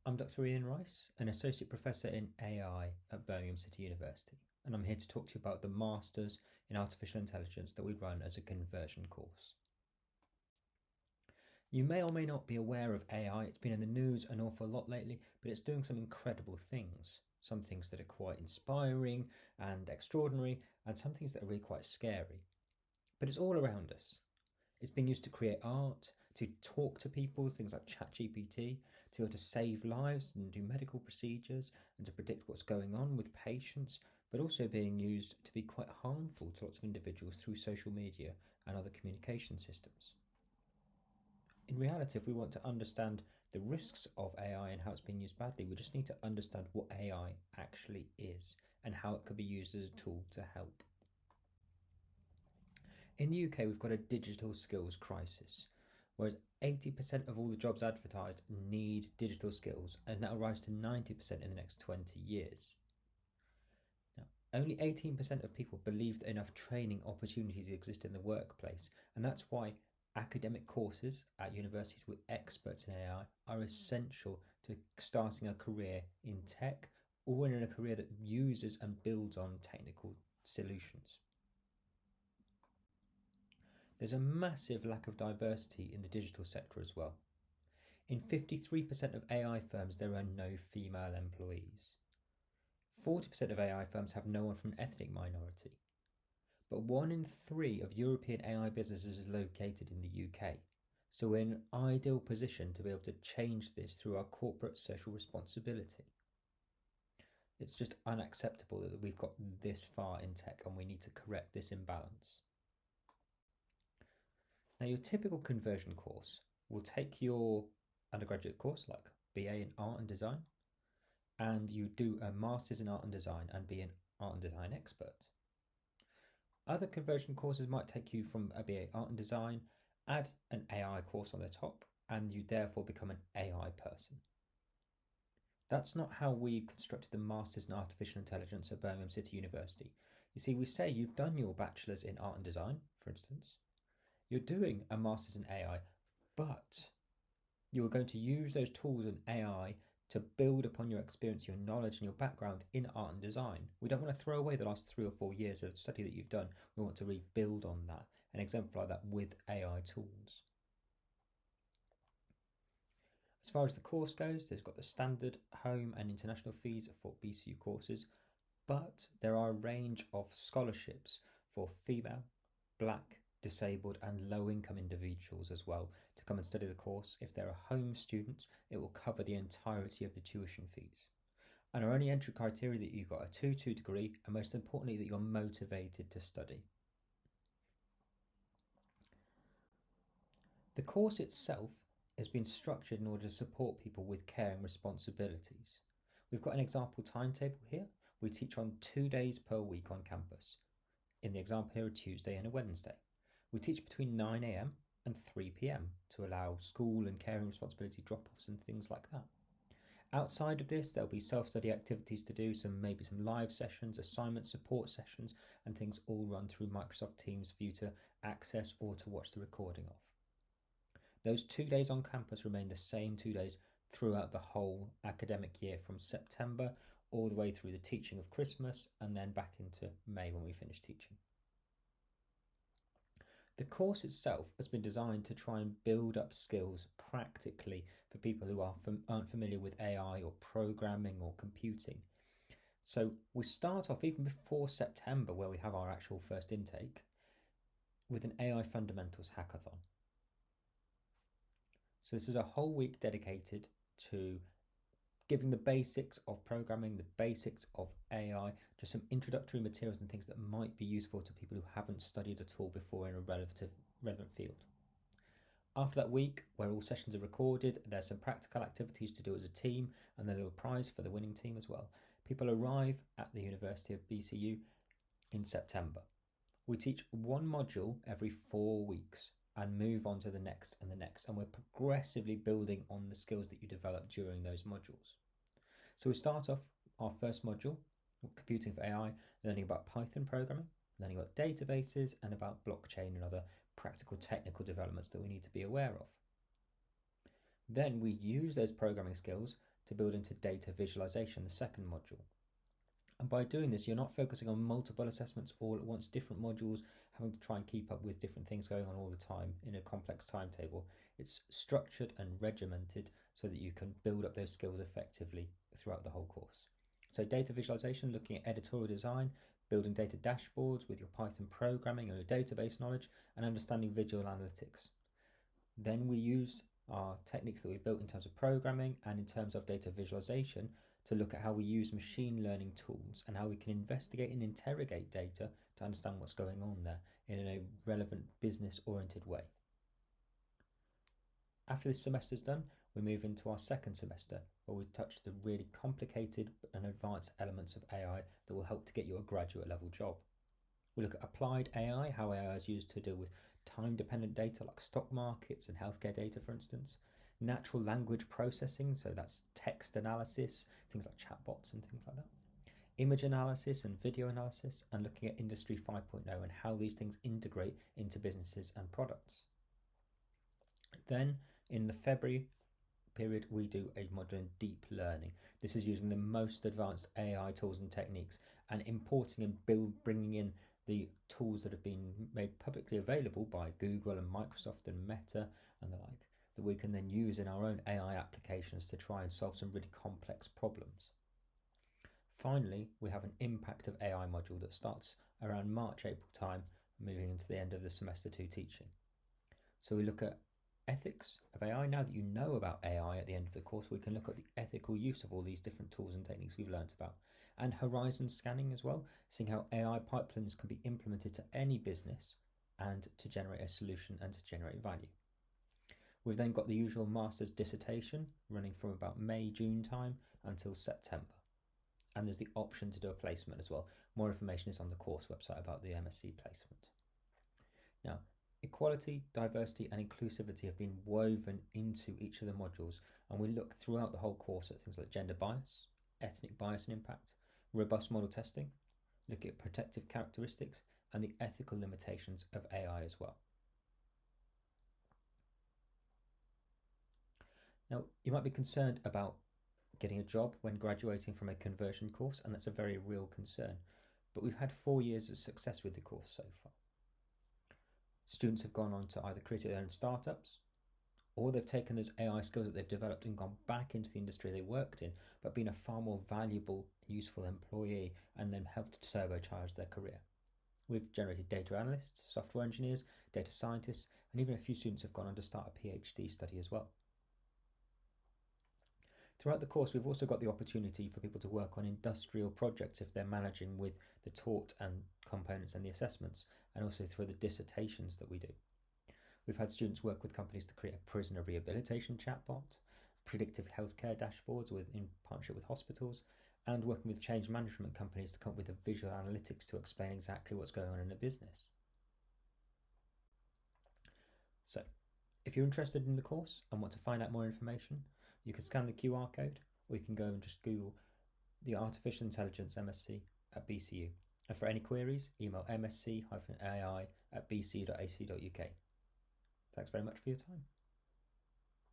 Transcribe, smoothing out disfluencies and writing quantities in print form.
I'm Dr. Iain Rice, an Associate Professor in AI at Birmingham City University, and I'm here to talk to you about the Masters in Artificial Intelligence that we run as a conversion course. You may or may not be aware of AI. It's been in the news an awful lot lately, but it's doing some incredible things. Some things that are quite inspiring and extraordinary, and some things that are really quite scary. But it's all around us. It's being used to create art, to talk to people, things like ChatGPT, to be able to save lives and do medical procedures and to predict what's going on with patients, but also being used to be quite harmful to lots of individuals through social media and other communication systems. In reality, if we want to understand the risks of AI and how it's being used badly, we just need to understand what AI actually is and how it could be used as a tool to help. In the UK, we've got a digital skills crisis, whereas 80% of all the jobs advertised need digital skills, and that'll rise to 90% in the next 20 years. Now, only 18% of people believe that enough training opportunities exist in the workplace, and that's why academic courses at universities with experts in AI are essential to starting a career in tech or in a career that uses and builds on technical solutions. There's a massive lack of diversity in the digital sector as well. In 53% of AI firms, there are no female employees. 40% of AI firms have no one from an ethnic minority. But 1 in 3 of European AI businesses is located in the UK. So we're in an ideal position to be able to change this through our corporate social responsibility. It's just unacceptable that we've got this far in tech, and we need to correct this imbalance. Now, your typical conversion course will take your undergraduate course, like BA in Art and Design, and you do a Master's in Art and Design and be an Art and Design expert. Other conversion courses might take you from a BA Art and Design, add an AI course on the top, and you therefore become an AI person. That's not how we constructed the Masters in Artificial Intelligence at Birmingham City University. You see, we say you've done your Bachelor's in Art and Design, for instance. You're doing a Master's in AI, but you're going to use those tools in AI to build upon your experience, your knowledge, and your background in art and design. We don't want to throw away the last 3 or 4 years of study that you've done. We want to rebuild on that and exemplify that with AI tools. As far as the course goes, there's got the standard home and international fees for BCU courses, but there are a range of scholarships for female, black, disabled and low-income individuals as well to come and study the course. If they're a home student, it will cover the entirety of the tuition fees. And our only entry criteria that you've got a 2-2 degree, and most importantly that you're motivated to study. The course itself has been structured in order to support people with care and responsibilities. We've got an example timetable here. We teach on 2 days per week on campus. In the example here, a Tuesday and a Wednesday. We teach between 9 AM and 3 PM to allow school and caring responsibility drop-offs and things like that. Outside of this, there'll be self-study activities to do, maybe some live sessions, assignment support sessions, and things all run through Microsoft Teams for you to access or to watch the recording of. Those 2 days on campus remain the same 2 days throughout the whole academic year, from September all the way through the teaching of Christmas and then back into May when we finish teaching. The course itself has been designed to try and build up skills practically for people who aren't familiar with AI or programming or computing. So we start off even before September, where we have our actual first intake, with an AI Fundamentals Hackathon. So this is a whole week dedicated to giving the basics of programming, the basics of AI, just some introductory materials and things that might be useful to people who haven't studied at all before in a relevant field. After that week, where all sessions are recorded, there's some practical activities to do as a team and then a little prize for the winning team as well. People arrive at the University of BCU in September. We teach 1 module every 4 weeks and move on to the next and the next, and we're progressively building on the skills that you develop during those modules. So we start off our first module, Computing for AI, learning about Python programming, learning about databases, and about blockchain and other practical technical developments that we need to be aware of. Then we use those programming skills to build into data visualization, the second module. And by doing this, you're not focusing on multiple assessments all at once, different modules, having to try and keep up with different things going on all the time in a complex timetable. It's structured and regimented so that you can build up those skills effectively throughout the whole course. So data visualization, looking at editorial design, building data dashboards with your Python programming or your database knowledge, and understanding visual analytics. Then we use our techniques that we've built in terms of programming and in terms of data visualization to look at how we use machine learning tools and how we can investigate and interrogate data to understand what's going on there in a relevant business-oriented way. After this semester's done, we move into our second semester where we touch the really complicated and advanced elements of AI that will help to get you a graduate level job. We look at applied AI, how AI is used to deal with time-dependent data like stock markets and healthcare data, for instance. Natural language processing, so that's text analysis, things like chatbots and things like that. Image analysis and video analysis, and looking at Industry 5.0 and how these things integrate into businesses and products. Then, in the February period, we do a module in deep learning. This is using the most advanced AI tools and techniques and importing and bringing in the tools that have been made publicly available by Google and Microsoft and Meta and the like, that we can then use in our own AI applications to try and solve some really complex problems. Finally, we have an impact of AI module that starts around March, April time, moving into the end of the semester 2 teaching. So we look at ethics of AI. Now that you know about AI at the end of the course, we can look at the ethical use of all these different tools and techniques we've learnt about. And horizon scanning as well, seeing how AI pipelines can be implemented to any business and to generate a solution and to generate value. We've then got the usual master's dissertation running from about May, June time until September. And there's the option to do a placement as well. More information is on the course website about the MSc placement. Now, equality, diversity and inclusivity have been woven into each of the modules, and we look throughout the whole course at things like gender bias, ethnic bias and impact, robust model testing, looking at protective characteristics and the ethical limitations of AI as well. Now, you might be concerned about getting a job when graduating from a conversion course, and that's a very real concern. But we've had 4 years of success with the course so far. Students have gone on to either create their own startups, or they've taken those AI skills that they've developed and gone back into the industry they worked in, but been a far more valuable, useful employee and then helped turbocharge their career. We've generated data analysts, software engineers, data scientists, and even a few students have gone on to start a PhD study as well. Throughout the course, we've also got the opportunity for people to work on industrial projects if they're managing with the taught and components and the assessments, and also through the dissertations that we do. We've had students work with companies to create a prisoner rehabilitation chatbot, predictive healthcare dashboards in partnership with hospitals, and working with change management companies to come up with the visual analytics to explain exactly what's going on in a business. So, if you're interested in the course and want to find out more information, you can scan the QR code, or you can go and just Google the Artificial Intelligence MSc at BCU. And for any queries, email msc-ai@bcu.ac.uk. Thanks very much for your time.